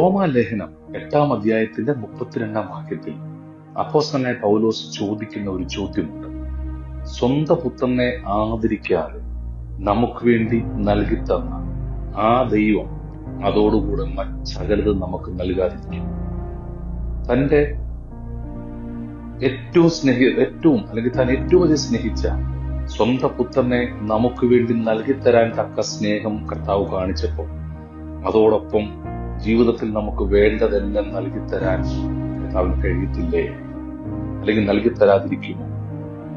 റോമാലേഖനം 8-ാം അധ്യായത്തിന്റെ 32-ാം വാക്യത്തിൽ അപ്പോസ്തലനായ പൗലോസ് ചോദിക്കുന്ന ഒരു ചോദ്യമുണ്ട്. സ്വന്തം പുത്രനെ ആദരിക്കാതെ നമുക്ക് വേണ്ടി നൽകി തന്ന ആ ദൈവം അതോടുകൂടെ സകലതും നമുക്ക് നൽകാതിരിക്കും. തന്റെ ഏറ്റവും അധികം സ്നേഹിച്ച സ്വന്തം പുത്രനെ നമുക്ക് വേണ്ടി നൽകിത്തരാൻ തക്ക സ്നേഹം കർത്താവ് കാണിച്ചപ്പോൾ അതോടൊപ്പം ജീവിതത്തിൽ നമുക്ക് വേണ്ടതെല്ലാം നൽകിത്തരാൻ കർത്താവിന് കഴിയത്തില്ലേ, അല്ലെങ്കിൽ നൽകിത്തരാതിരിക്കുമോ?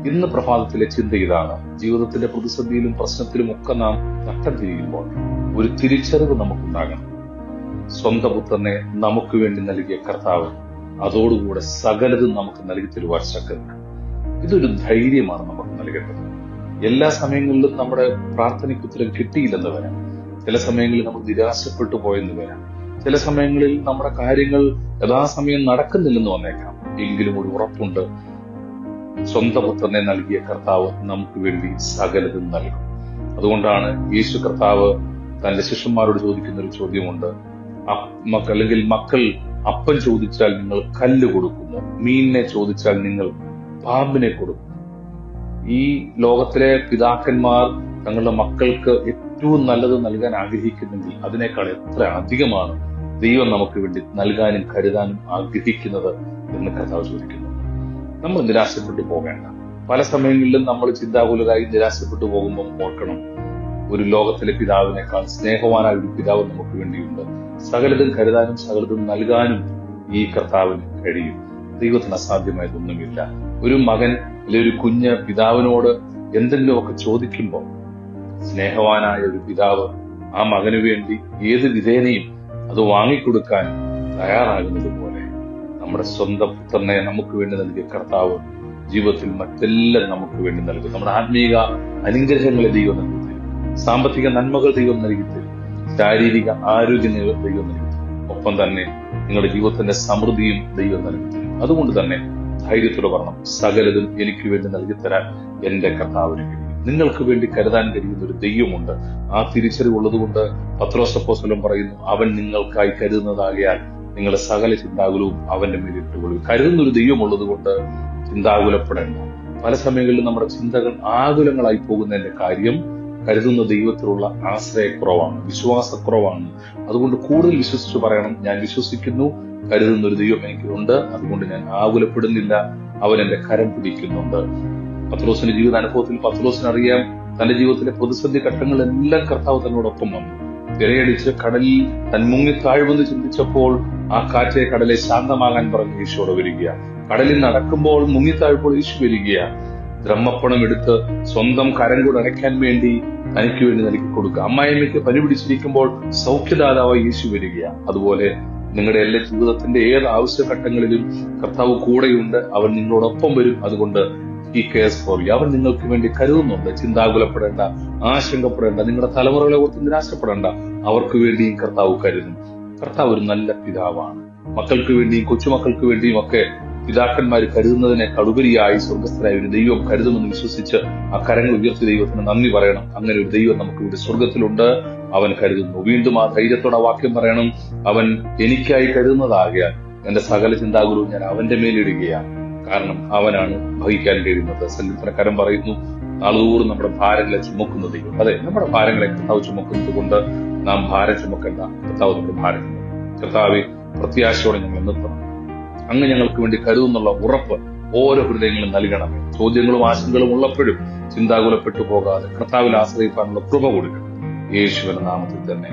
ഇന്ന് പ്രഭാതത്തിലെ ചിന്ത ഇതാണ്. ജീവിതത്തിന്റെ പ്രതിസന്ധിയിലും പ്രശ്നത്തിലും ഒക്കെ നാം നട്ടം തിരിയുമ്പോൾ ഒരു തിരിച്ചറിവ് നമുക്കുണ്ടാകണം. സ്വന്തം പുത്രനെ നമുക്ക് വേണ്ടി നൽകിയ കർത്താവ് അതോടുകൂടെ സകലതും നമുക്ക് നൽകി തരുവാൻ ശക്തനാണ്. ഇതൊരു ധൈര്യമാണ് നമുക്ക് നൽകേണ്ടത്. എല്ലാ സമയങ്ങളിലും നമ്മുടെ പ്രാർത്ഥനയ്ക്ക് ഉത്തരം കിട്ടിയില്ലെന്ന് വരാം. ചില സമയങ്ങളിൽ നമ്മൾ നിരാശപ്പെട്ടു പോയെന്ന് വരാം. ചില സമയങ്ങളിൽ നമ്മുടെ കാര്യങ്ങൾ യഥാസമയം നടക്കുന്നില്ലെന്ന് വന്നേക്കാം. എങ്കിലും ഒരു ഉറപ്പുണ്ട്, സ്വന്തം പുത്രനെ നൽകിയ കർത്താവ് നമുക്ക് വേണ്ടി സകലതും നൽകും. അതുകൊണ്ടാണ് യേശു കർത്താവ് തന്റെ ശിഷ്യന്മാരോട് ചോദിക്കുന്ന ഒരു ചോദ്യമുണ്ട്. മക്കൾ അപ്പം ചോദിച്ചാൽ നിങ്ങൾ കല്ല് കൊടുക്കുമോ? മീനിനെ ചോദിച്ചാൽ നിങ്ങൾ പാമ്പിനെ കൊടുക്കും? ഈ ലോകത്തിലെ പിതാക്കന്മാർ തങ്ങളുടെ മക്കൾക്ക് ഏറ്റവും നല്ലത് നൽകാൻ ആഗ്രഹിക്കുന്നെങ്കിൽ അതിനേക്കാൾ എത്ര അധികമാണ് ദൈവം നമുക്ക് വേണ്ടി നൽകാനും കരുതാനും ആഗ്രഹിക്കുന്നത് എന്ന് കർത്താവ് ചോദിക്കുന്നു. നമ്മൾ നിരാശപ്പെട്ടു പോകേണ്ട. പല സമയങ്ങളിലും നമ്മൾ ചിന്താകുലരായി നിരാശപ്പെട്ടു പോകുമ്പോൾ ഓർക്കണം, ഒരു ലോകത്തിലെ പിതാവിനേക്കാൾ സ്നേഹവാനായ ഒരു പിതാവ് നമുക്ക് വേണ്ടിയുണ്ട്. സകലതും കരുതാനും സകലതും നൽകാനും ഈ കർത്താവിന് കഴിയും. ദൈവത്തിന് അസാധ്യമായതൊന്നുമില്ല. ഒരു മകൻ അല്ലെങ്കിൽ ഒരു കുഞ്ഞ് പിതാവിനോട് എന്തെങ്കിലുമൊക്കെ ചോദിക്കുമ്പോൾ സ്നേഹവാനായ ഒരു പിതാവ് ആ മകന് വേണ്ടി ഏത് വിധേനയും അത് വാങ്ങിക്കൊടുക്കാൻ തയ്യാറാകുന്നത് പോലെ നമ്മുടെ സ്വന്തം പുത്രനെ നമുക്ക് വേണ്ടി നൽകിയ കർത്താവ് ജീവിതത്തിൽ മറ്റെല്ലാം നമുക്ക് വേണ്ടി നൽകും. നമ്മുടെ ആത്മീക അനുഗ്രഹങ്ങളെ ദൈവം നൽകി തരും. സാമ്പത്തിക നന്മകൾ ദൈവം നൽകി തരും. ശാരീരിക ആരോഗ്യം ദൈവം നൽകി തരും. ഒപ്പം തന്നെ നിങ്ങളുടെ ജീവിതത്തിന്റെ സമൃദ്ധിയും ദൈവം നൽകി തരും. അതുകൊണ്ട് തന്നെ ധൈര്യത്തോടെ പറയണം, സകലതും എനിക്ക് വേണ്ടി നൽകിത്തരാൻ എന്റെ കർത്താവിന് കഴിയും. നിങ്ങൾക്ക് വേണ്ടി കരുതാൻ കഴിയുന്ന ഒരു ദൈവമുണ്ട്. ആ തിരിച്ചറിവുള്ളതുകൊണ്ട് പത്രോസ് അപ്പോസ്തലൻ പറയുന്നു, അവൻ നിങ്ങൾക്കായി കരുതുന്നതാകയാൽ നിങ്ങളുടെ സകല ചിന്താകുലവും അവന്റെ മേൽ ഇട്ടുകൊള്ളും. കരുതുന്ന ഒരു ദൈവമുള്ളത് കൊണ്ട് ചിന്താകുലപ്പെടേണ്ട. പല സമയങ്ങളിലും നമ്മുടെ ചിന്തകൾ ആകുലങ്ങളായി പോകുന്നതിന്റെ കാര്യം കരുതുന്ന ദൈവത്തിലുള്ള ആശ്രയക്കുറവാണ്, വിശ്വാസക്കുറവാണ്. അതുകൊണ്ട് കൂടുതൽ വിശ്വസിച്ച് പറയണം, ഞാൻ വിശ്വസിക്കുന്നു, കരുതുന്ന ഒരു ദൈവം എനിക്കുണ്ട്, അതുകൊണ്ട് ഞാൻ ആകുലപ്പെടുന്നില്ല, അവൻ എന്റെ കരം പിടിക്കുന്നുണ്ട്. പത്രോസിന്റെ ജീവിതാനുഭവത്തിൽ പത്രോസിനറിയാം, തന്റെ ജീവിതത്തിലെ പ്രതിസന്ധി ഘട്ടങ്ങളെല്ലാം കർത്താവ് തന്നോടൊപ്പം വന്നു. തിരയടിച്ച് കടലിൽ തൻ മുങ്ങിത്താഴ്വെന്ന് ചിന്തിച്ചപ്പോൾ ആ കാറ്റെ കടലെ ശാന്തമാകാൻ പറഞ്ഞ് യേശുവോട് വരിക. കടലിൽ നടക്കുമ്പോൾ മുങ്ങിത്താഴ്പ്പോൾ യേശു വരിക. ബ്രഹ്മപ്പണം എടുത്ത് സ്വന്തം കരം കൂടെ അടയ്ക്കാൻ വേണ്ടി തനിക്ക് വേണ്ടി നൽകി കൊടുക്കുക. അമ്മായിമ്മയ്ക്ക് പനി പിടിച്ചിരിക്കുമ്പോൾ സൗഖ്യദാതാവായി യേശു വരിക. അതുപോലെ നിങ്ങളുടെ എല്ലാ ജീവിതത്തിന്റെ ഏത് ആവശ്യഘട്ടങ്ങളിലും കർത്താവ് കൂടെയുണ്ട്. അവൻ നിങ്ങളോടൊപ്പം വരും. അതുകൊണ്ട് he cares for you. അവൻ നിങ്ങൾക്ക് വേണ്ടി കരുതുന്നുണ്ട്. ചിന്താകുലപ്പെടേണ്ട, ആശങ്കപ്പെടേണ്ട, നിങ്ങളുടെ തലമുറകളെ ഓർത്ത് നിരാശപ്പെടേണ്ട. അവർക്ക് വേണ്ടിയും കർത്താവ് കരുതും. കർത്താവ് ഒരു നല്ല പിതാവാണ്. മക്കൾക്ക് വേണ്ടിയും കൊച്ചുമക്കൾക്ക് വേണ്ടിയും ഒക്കെ പിതാക്കന്മാർ കരുതുന്നതിനേക്കാൾ ഉപരിയായി സ്വർഗസ്ഥനായ ഒരു ദൈവം കരുതുമെന്ന് വിശ്വസിച്ച് ആ കരങ്ങൾ ഉയർത്തി ദൈവത്തിന് നന്ദി പറയണം. അങ്ങനെ ഒരു ദൈവം നമുക്ക് ഇവിടെ സ്വർഗത്തിലുണ്ട്. അവൻ കരുതുന്നു. വീണ്ടും ആ ധൈര്യത്തോടെ വാക്യം പറയണം, അവൻ എനിക്കായി കരുതുന്നതാകയാൽ എന്റെ സകല ചിന്താകുലവും ഞാൻ അവന്റെ മേലിടുകയാണ്. കാരണം അവനാണ് വഹിക്കാൻ കഴിയുന്നത്. സങ്കീർത്തനക്കാരൻ പറയുന്നു, നാളുതോറും നമ്മുടെ ഭാരങ്ങളെ ചുമക്കുന്ന ദൈവം. അതെ, നമ്മുടെ ഭാരങ്ങളെ കർത്താവ് ചുമക്കുന്നത് കൊണ്ട് നാം ഭാരം ചുമക്കേണ്ട. കർത്താവ് നമ്മുടെ ഭാരം ചുമക്കും. കർത്താവെ, പ്രത്യാശയോടെ ഞങ്ങൾ നിർത്തണം. അങ്ങ് ഞങ്ങൾക്ക് വേണ്ടി കരുതുന്നുള്ള ഉറപ്പ് ഓരോ ഹൃദയങ്ങളും നൽകണമേ. ചോദ്യങ്ങളും ആശങ്കകളും ഉള്ളപ്പോഴും ചിന്താകുലപ്പെട്ടു പോകാതെ കർത്താവിൽ ആശ്രയിക്കാനുള്ള കൃപ കൊടുക്കണം. യേശുവിന്റെ നാമത്തിൽ തന്നെ.